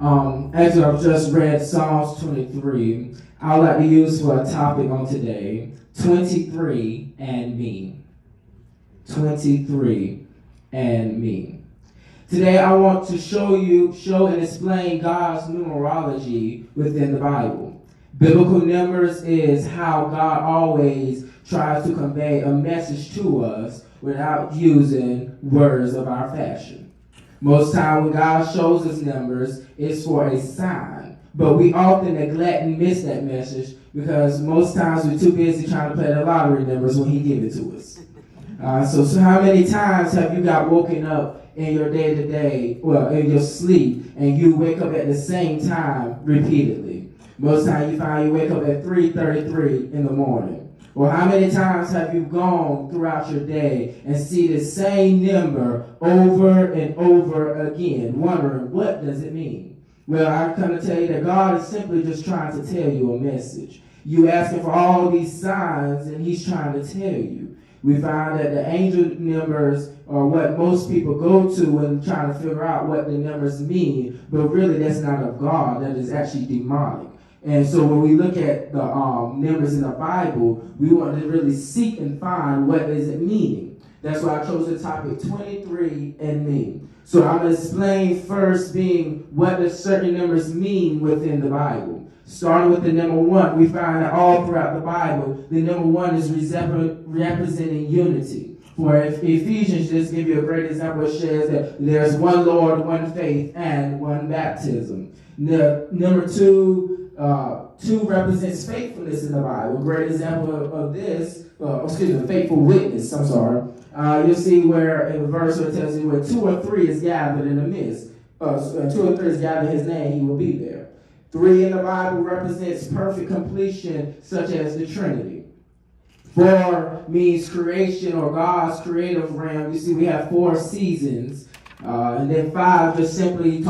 As I've just read Psalms 23, I would like to use for a topic on today, 23 and me. 23 and me. Today I want to show and explain God's numerology within the Bible. Biblical numbers is how God always tries to convey a message to us without using words of our fashion. Most time when God shows us numbers, it's for a sign. But we often neglect and miss that message because most times we're too busy trying to play the lottery numbers when he gives it to us. So how many times have you got woken up in your day-to-day, in your sleep, and you wake up at the same time repeatedly? Most times you find you wake up at 3:33 in the morning. Or how many times have you gone throughout your day and see the same number over and over again, wondering what does it mean? Well, I come to tell you that God is simply just trying to tell you a message. You asking for all these signs, and he's trying to tell you. We find that the angel numbers are what most people go to when trying to figure out what the numbers mean, but really that's not of God. That is actually demonic. And so when we look at the numbers in the Bible, we want to really seek and find what is it meaning. That's why I chose the topic 23 and me. So I'm going to explain first being what does certain numbers mean within the Bible. Starting with the number 1, we find that all throughout the Bible, the number 1 is representing unity. For Ephesians, just give you a great example, it says that there's one Lord, one faith, and one baptism. Number 2 represents faithfulness in the Bible. A great example of this, faithful witness, you'll see where in the verse where it tells you where 2 or 3 is gathered in the midst. 2 or 3 is gathered in his name, he will be there. 3 in the Bible represents perfect completion, such as the Trinity. 4 means creation or God's creative realm. You see, we have 4 seasons. And then 5 just simply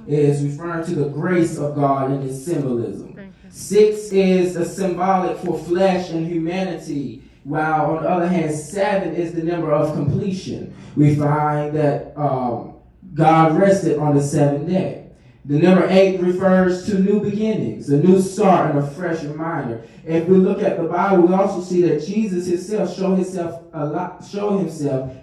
is referring to the grace of God and its symbolism. 6 is a symbolic for flesh and humanity, while on the other hand, 7 is the number of completion. We find that God rested on the 7th day. The number 8 refers to new beginnings, a new start, and a fresh reminder. If we look at the Bible, we also see that Jesus himself showed himself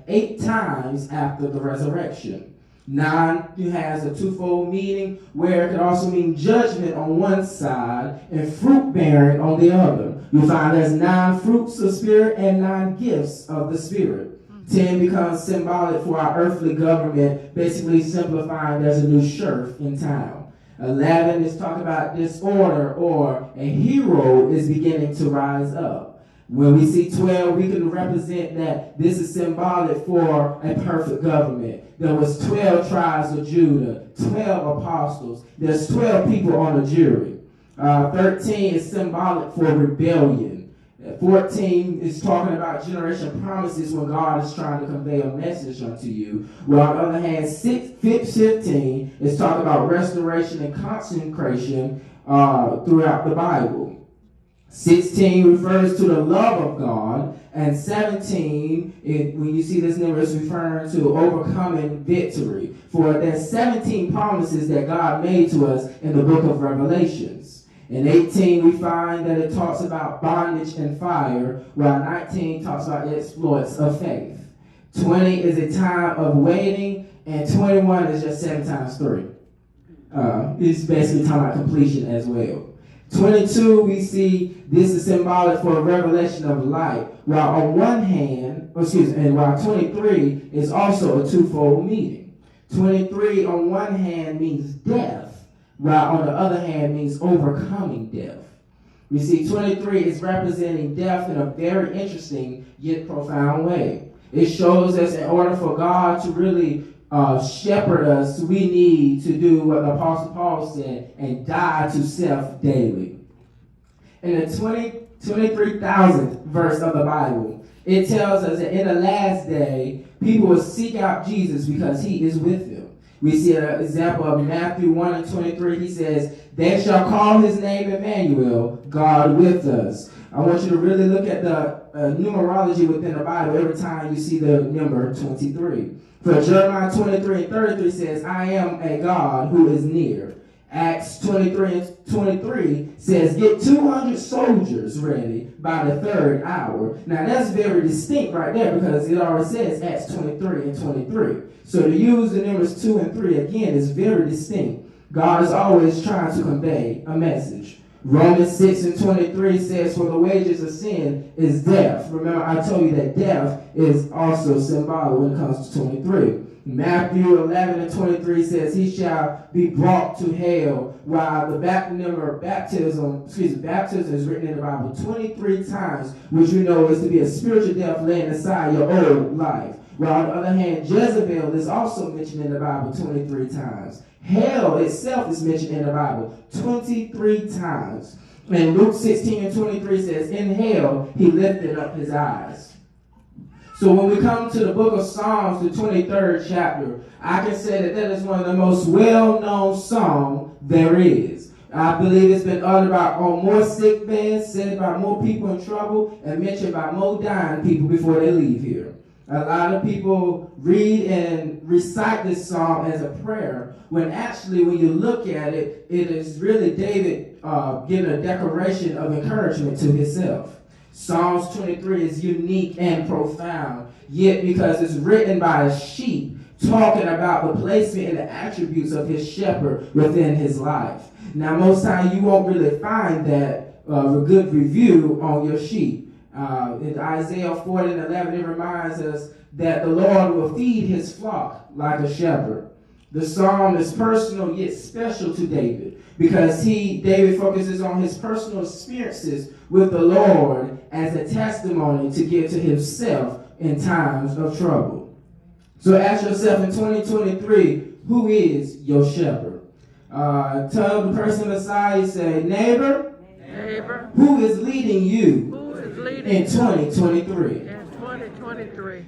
8 times after the resurrection. 9 has a twofold meaning, where it can also mean judgment on one side and fruit bearing on the other. You find there's 9 fruits of Spirit and 9 gifts of the Spirit. 10 becomes symbolic for our earthly government, basically simplifying there's a new sheriff in town. 11 is talking about disorder, or a hero is beginning to rise up. When we see 12, we can represent that this is symbolic for a perfect government. There was 12 tribes of Judah, 12 apostles. There's 12 people on the jury. 13 is symbolic for rebellion. 14 is talking about generation promises when God is trying to convey a message unto you. While on the other hand, 15 is talking about restoration and consecration throughout the Bible. 16 refers to the love of God, and 17, when you see this number, is referring to overcoming victory. For there's 17 promises that God made to us in the book of Revelations. In 18, we find that it talks about bondage and fire, while 19 talks about the exploits of faith. 20 is a time of waiting, and 21 is just 7 times 3. It's basically talking about completion as well. 22, we see this is symbolic for a revelation of light, while 23 is also a twofold meaning. 23 on one hand means death, while on the other hand means overcoming death. We see 23 is representing death in a very interesting yet profound way. It shows us in order for God to really shepherd us, we need to do what the Apostle Paul said and die to self daily. In the 23,000th verse of the Bible, it tells us that in the last day, people will seek out Jesus because he is with them. We see an example of Matthew 1 and 23. He says, "They shall call his name Emmanuel, God with us." I want you to really look at the numerology within the Bible every time you see the number 23. For Jeremiah 23 and 33 says, "I am a God who is near." Acts 23:23 says, get 200 soldiers ready by the 3rd hour. Now that's very distinct right there because it already says Acts 23:23. So to use the numbers 2 and 3 again is very distinct. God is always trying to convey a message. Romans 6:23 says, for the wages of sin is death. Remember, I told you that death is also symbolic when it comes to 23. Matthew 11:23 says, he shall be brought to hell, while the baptism is written in the Bible 23 times, which we know is to be a spiritual death laying aside your old life. While on the other hand, Jezebel is also mentioned in the Bible 23 times. Hell itself is mentioned in the Bible 23 times. And Luke 16:23 says, in hell he lifted up his eyes. So when we come to the book of Psalms, the 23rd chapter, I can say that that is one of the most well-known songs there is. I believe it's been uttered on more sick beds, said by more people in trouble, and mentioned by more dying people before they leave here. A lot of people read and recite this psalm as a prayer, when actually when you look at it, it is really David giving a declaration of encouragement to himself. Psalms 23 is unique and profound, yet because it's written by a sheep, talking about the placement and the attributes of his shepherd within his life. Now, most times you won't really find that a good review on your sheep. In Isaiah 40:11, it reminds us that the Lord will feed his flock like a shepherd. The psalm is personal yet special to David because David focuses on his personal experiences with the Lord as a testimony to give to himself in times of trouble. So ask yourself in 2023, who is your shepherd? Tell the person beside you, say, neighbor, who is leading you in 2023?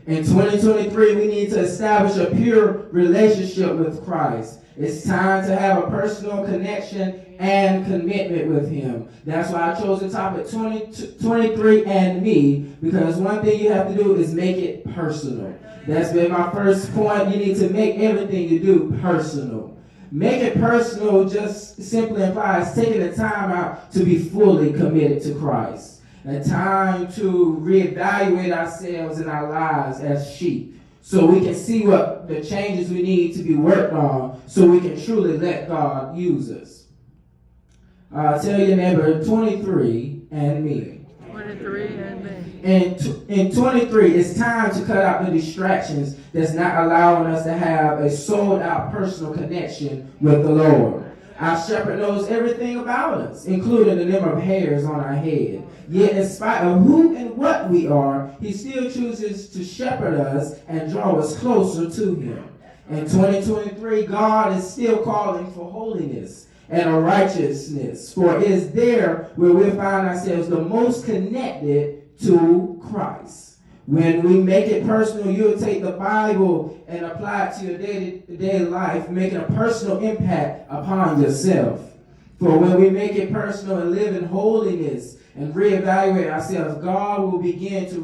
In 2023, we need to establish a pure relationship with Christ. It's time to have a personal connection and commitment with him. That's why I chose the topic 23 and me, because one thing you have to do is make it personal. That's been my first point. You need to make everything you do personal. Make it personal just simply implies taking the time out to be fully committed to Christ. A time to reevaluate ourselves and our lives as sheep, so we can see what the changes we need to be worked on, so we can truly let God use us. Tell your neighbor, 23 and me. 23 and me. In 23, it's time to cut out the distractions that's not allowing us to have a sold-out personal connection with the Lord. Our shepherd knows everything about us, including the number of hairs on our head. Yet in spite of who and what we are, he still chooses to shepherd us and draw us closer to him. In 2023, God is still calling for holiness and a righteousness, for it is there where we find ourselves the most connected to Christ. When we make it personal, you'll take the Bible and apply it to your day-to-day life, making a personal impact upon yourself. For when we make it personal and live in holiness and reevaluate ourselves, God will begin to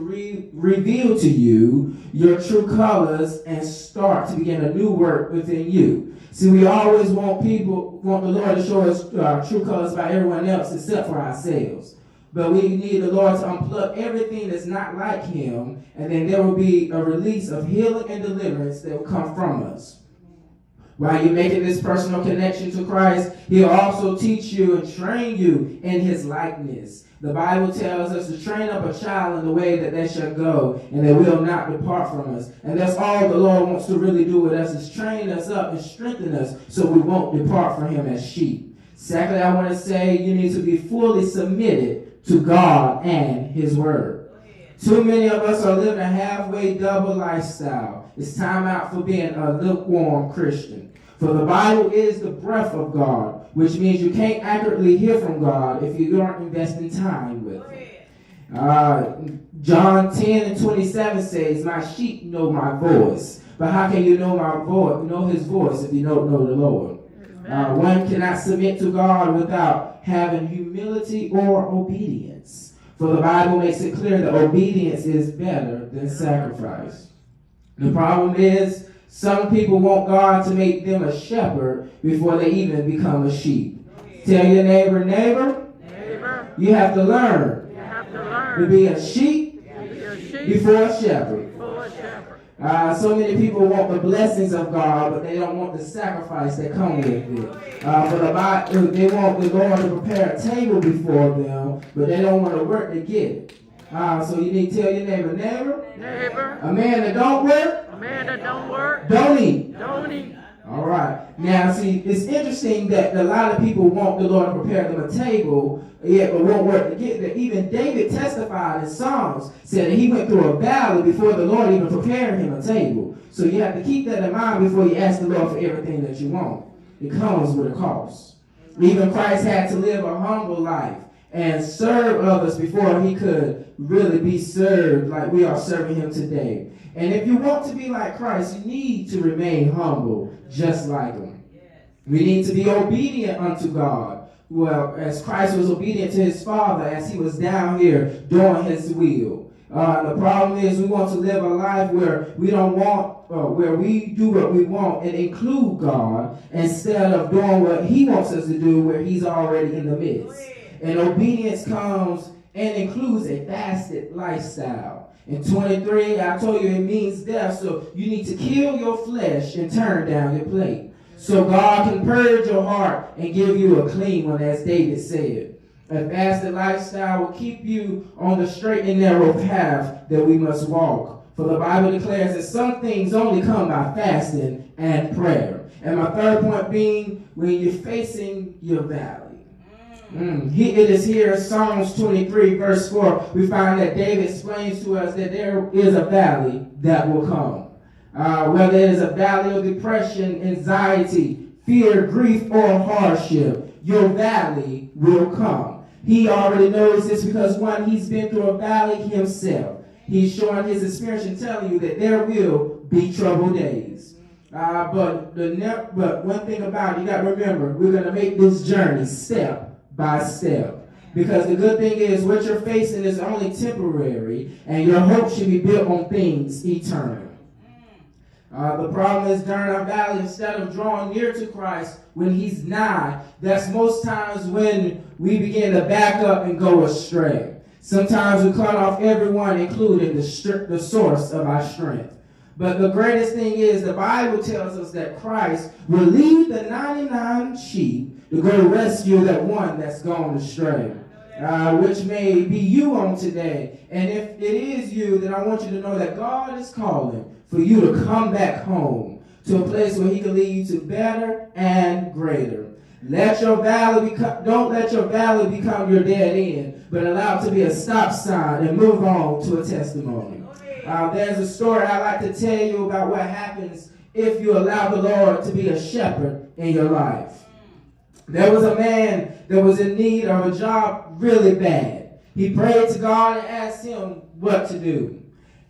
reveal to you your true colors and start to begin a new work within you. See, we always want the Lord to show us our true colors by everyone else except for ourselves. But we need the Lord to unplug everything that's not like him, and then there will be a release of healing and deliverance that will come from us. While you're making this personal connection to Christ, he'll also teach you and train you in his likeness. The Bible tells us to train up a child in the way that they shall go, and they will not depart from us. And that's all the Lord wants to really do with us, is train us up and strengthen us so we won't depart from him as sheep. Secondly, I want to say you need to be fully submitted to God and his word. Too many of us are living a halfway double lifestyle. It's time out for being a lukewarm Christian. For the Bible is the breath of God, which means you can't accurately hear from God if you aren't investing time with him. John 10:27 says, my sheep know my voice. But how can you know his voice if you don't know the Lord? One cannot submit to God without having humility or obedience. For the Bible makes it clear that obedience is better than sacrifice. The problem is, Some people want God to make them a shepherd before they even become a sheep. Tell your neighbor, you have to learn to be a sheep before a shepherd. So many people want the blessings of God, but they don't want the sacrifice that comes with it. They want the Lord to prepare a table before them, but they don't want to work to get it. So you need to tell your neighbor, a man that don't work, don't eat. All right. Now, see, it's interesting that a lot of people want the Lord to prepare them a table, yet but won't work to get there. Even David testified in Psalms, said that he went through a valley before the Lord even prepared him a table. So you have to keep that in mind before you ask the Lord for everything that you want. It comes with a cost. Even Christ had to live a humble life and serve others before he could really be served like we are serving him today. And if you want to be like Christ, you need to remain humble, just like him. We need to be obedient unto God. Well, as Christ was obedient to his Father as he was down here doing his will. The problem is we want to live a life where we don't want, where we do what we want and include God instead of doing what he wants us to do where he's already in the midst. And obedience comes and includes a fasted lifestyle. In 23, I told you it means death, so you need to kill your flesh and turn down your plate. So God can purge your heart and give you a clean one, as David said. A fasted lifestyle will keep you on the straight and narrow path that we must walk. For the Bible declares that some things only come by fasting and prayer. And my third point being, when you're facing your valley. It is here in Psalms 23, verse 4, we find that David explains to us that there is a valley that will come. Whether it is a valley of depression, anxiety, fear, grief, or hardship, your valley will come. He already knows this because, one, he's been through a valley himself. He's showing his experience and telling you that there will be troubled days. But one thing about it, you got to remember, we're going to make this journey step by step. Because the good thing is what you're facing is only temporary, and your hope should be built on things eternal. The problem is during our valley, instead of drawing near to Christ when he's nigh, that's most times when we begin to back up and go astray. Sometimes we cut off everyone, including the source of our strength. But the greatest thing is the Bible tells us that Christ will leave the 99 sheep to go rescue that one that's gone astray, which may be you on today. And if it is you, then I want you to know that God is calling for you to come back home to a place where he can lead you to better and greater. Don't let your valley become your dead end, but allow it to be a stop sign and move on to a testimony. There's a story I like to tell you about what happens if you allow the Lord to be a shepherd in your life. There was a man that was in need of a job really bad. He prayed to God and asked him what to do.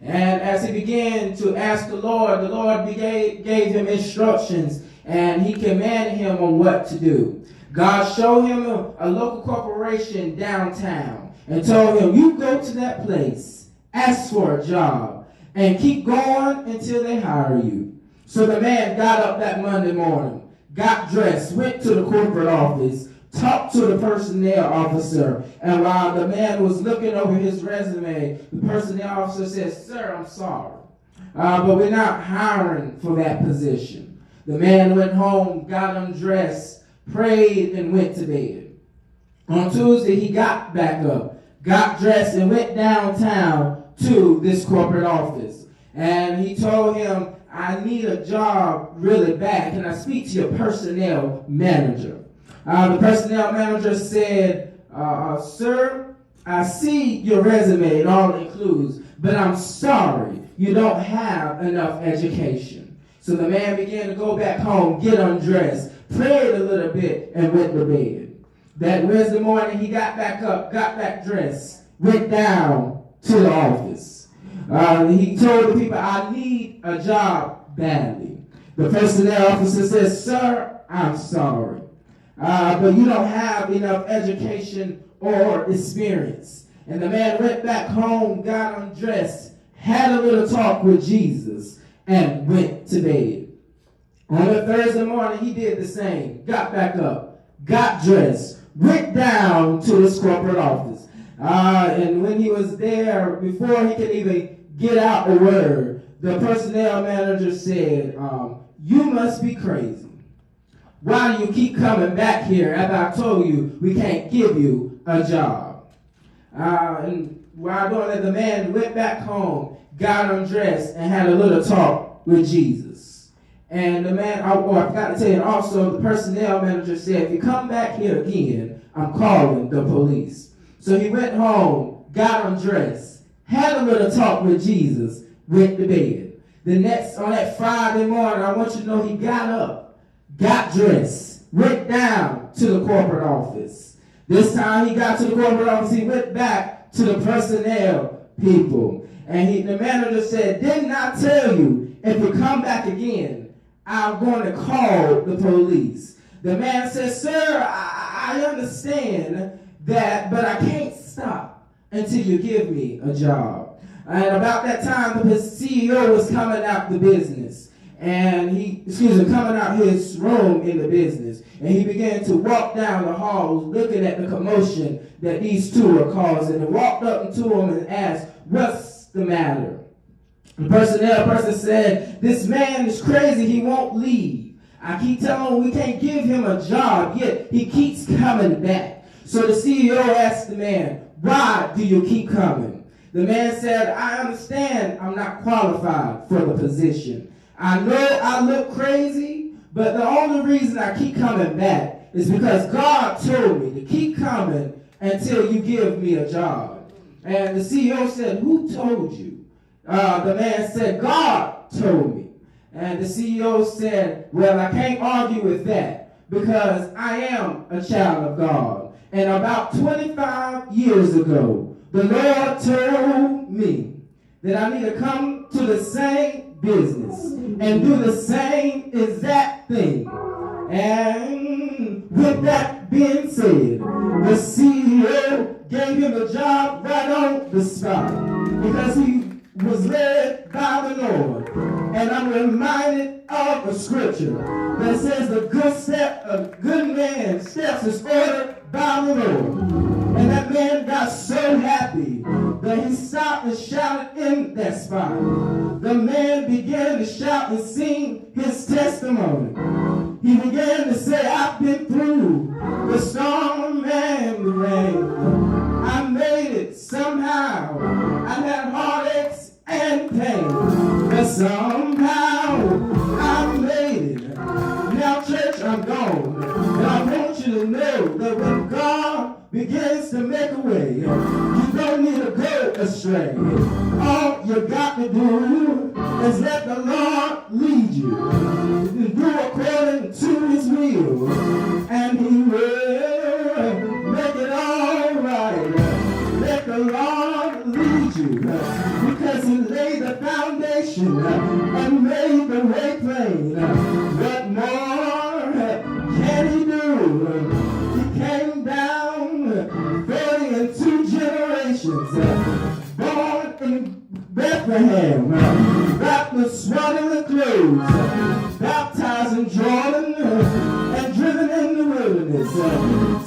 And as he began to ask the Lord gave him instructions, and he commanded him on what to do. God showed him a local corporation downtown and told him, you go to that place, ask for a job, and keep going until they hire you. So the man got up that Monday morning, got dressed, went to the corporate office, talked to the personnel officer, and while the man was looking over his resume, the personnel officer said, sir, I'm sorry, but we're not hiring for that position. The man went home, got undressed, prayed, and went to bed. On Tuesday, he got back up, got dressed, and went downtown to this corporate office. And he told him, I need a job really bad. Can I speak to your personnel manager? The personnel manager said, sir, I see your resume and all it includes, but I'm sorry, you don't have enough education. So the man began to go back home, get undressed, prayed a little bit, and went to bed. That Wednesday morning, he got back up, got back dressed, went down to the office. He told the people, I need a job badly. The personnel officer says, sir, I'm sorry, but you don't have enough education or experience. And the man went back home, got undressed, had a little talk with Jesus, and went to bed. On the Thursday morning, he did the same. Got back up, got dressed, went down to his corporate office. And when he was there, before he could even get out a word, the personnel manager said, you must be crazy. Why do you keep coming back here after I told you we can't give you a job? And while doing that, the man went back home, got undressed, and had a little talk with Jesus. And the man, I forgot to tell you, also the personnel manager said, if you come back here again, I'm calling the police. So he went home, got undressed, had a little talk with Jesus, went to bed. On that Friday morning, I want you to know he got up, got dressed, went down to the corporate office. This time he got to the corporate office, he went back to the personnel people. And the manager said, didn't I tell you, if you come back again, I'm going to call the police. The man said, sir, I understand that, but I can't stop until you give me a job. And about that time, his CEO was coming out the business. And coming out his room in the business. And he began to walk down the halls looking at the commotion that these two are causing. And walked up to him and asked, what's the matter? The personnel person said, this man is crazy, he won't leave. I keep telling him we can't give him a job, yet he keeps coming back. So the CEO asked the man, why do you keep coming? The man said, I understand I'm not qualified for the position. I know I look crazy, but the only reason I keep coming back is because God told me to keep coming until you give me a job. And the CEO said, who told you? The man said, God told me. And the CEO said, well, I can't argue with that because I am a child of God. And about 25 years ago, the Lord told me that I need to come to the same business and do the same exact thing. And with that being said, the CEO gave him a job right on the spot because he was led by the Lord. And I'm reminded of a scripture that says the good man steps is ordered by the Lord. And that man got so happy that he stopped and shouted in that spot. The man began to shout and sing his testimony. He began to say, I've been through the storm and the rain. I made it somehow. I had heartaches and pain, but somehow I made it. Now, church, I'm gone. And I want you to know that when God begins to make a way, you don't need to go astray. All you got to do is let the Lord lead you and do according to his will, and he will make it all right. Let the Lord lead you because he laid the foundation and made the way plain. What more can he do? He came down 40 and 2 generations, born in Bethlehem, wrapped in swaddling clothes, baptized in Jordan, and driven in the wilderness,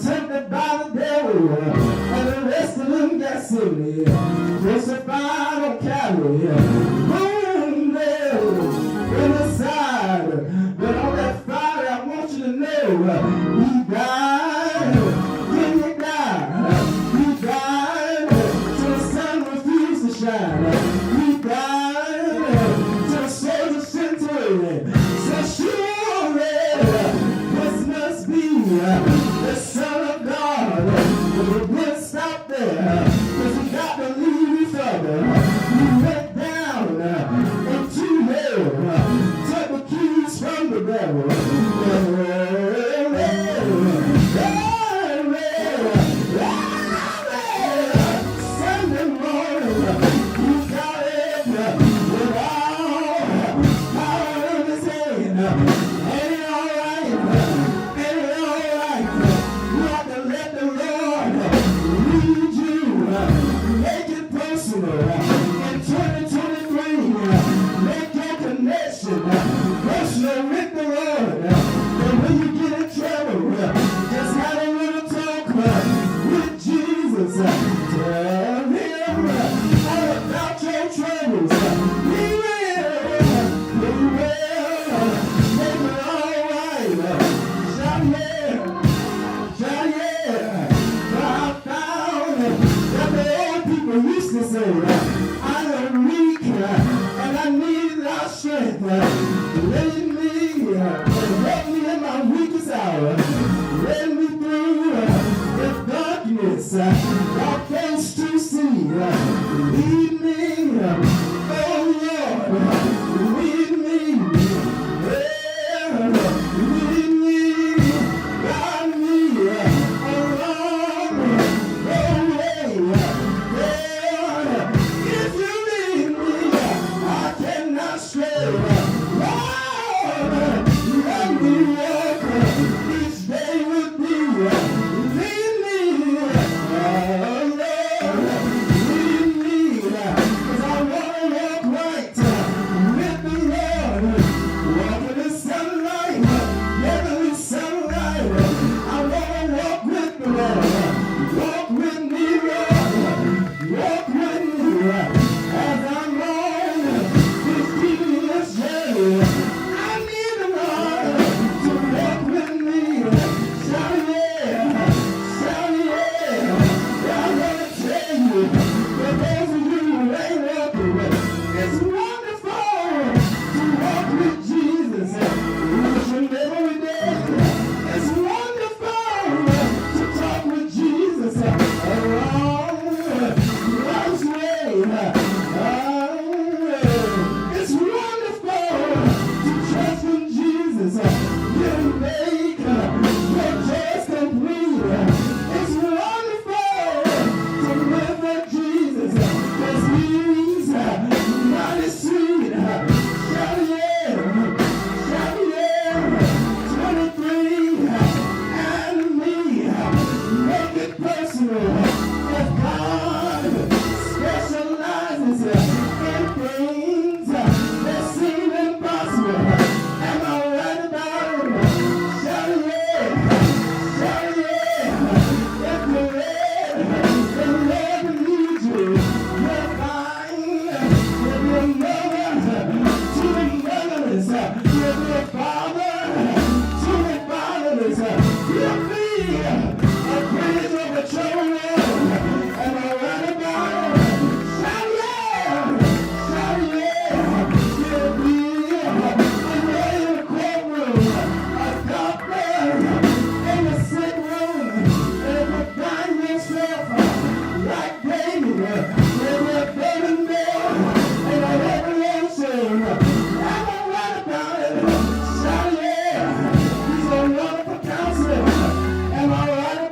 tempted by the devil, and arrested in Gethsemane, crucified on Calvary, wounded in the side. But on that Friday, I want you to know, he died. Didn't he die? He died till the sun refused to shine. He died till the soldiers sent to him. So surely this must be the Son of God. But it didn't stop there, because he got to leave his other. He went down into hell, took the keys from the devil. Sunday morning, he got it with all power in his hand. Ain't it all right? Ain't it all right? Am I right?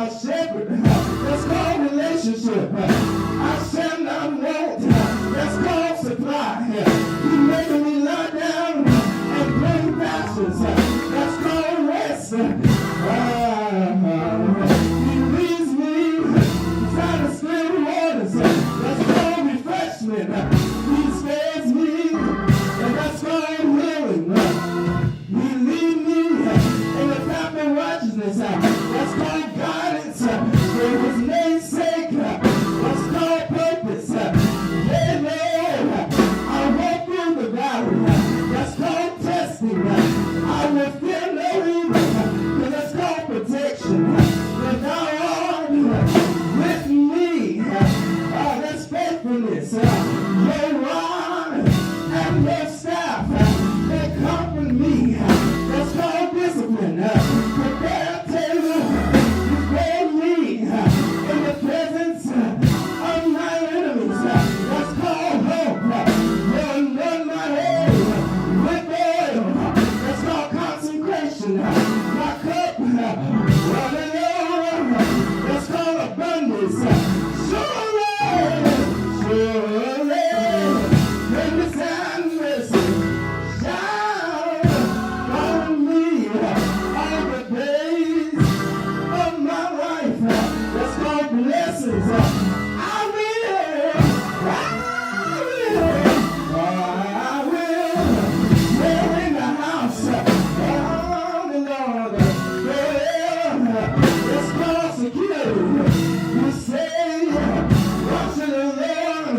my shepherd. That's called relationship. I shall not want. That's called supply. He making me lie down and bring pastures. That's called rest. He leads me beside the still waters. That's called refreshment. He spares me, and that's called healing. He leads me in the path of righteousness. That's called guidance. For his name's sake. That's called purpose. Yeah, Lord, I walk through the valley. That's called testing. I will fear no evil. Because that's called protection. For thou art with me. That's faithfulness. Your rod and your staff, they comfort me. That's called discipline. Prepare a table before me in the presence of my enemies. That's called hope. Lord, anoint my head with oil. That's called consecration. My cup running over. That's called abundance. Surely, goodness and mercy shall follow me all the days of my life. That's called blessings. I will live in the house of the Lord. It's called security. You say, what should the Lord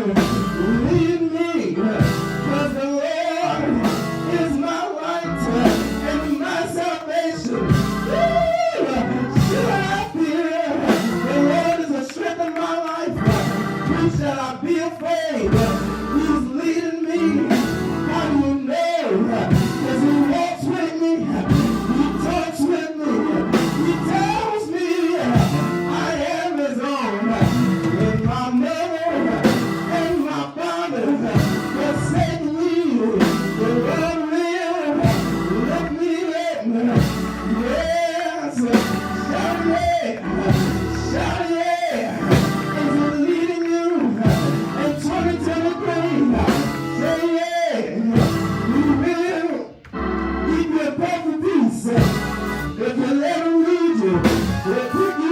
lead me? Because the Lord is my light and my salvation. Should I fear? The Lord is the strength of my life. Who shall I be afraid? He's leading me. How do you know? Because he walks with me. He talks with me. He tells me I am his own. And my mother and my father forsake me. The Lord will let me in. Yes, shout yeah, shout yeah. Is he leading you in 2023? Say yeah. He will keep you in perfect peace. If you let him lead you, he'll keep you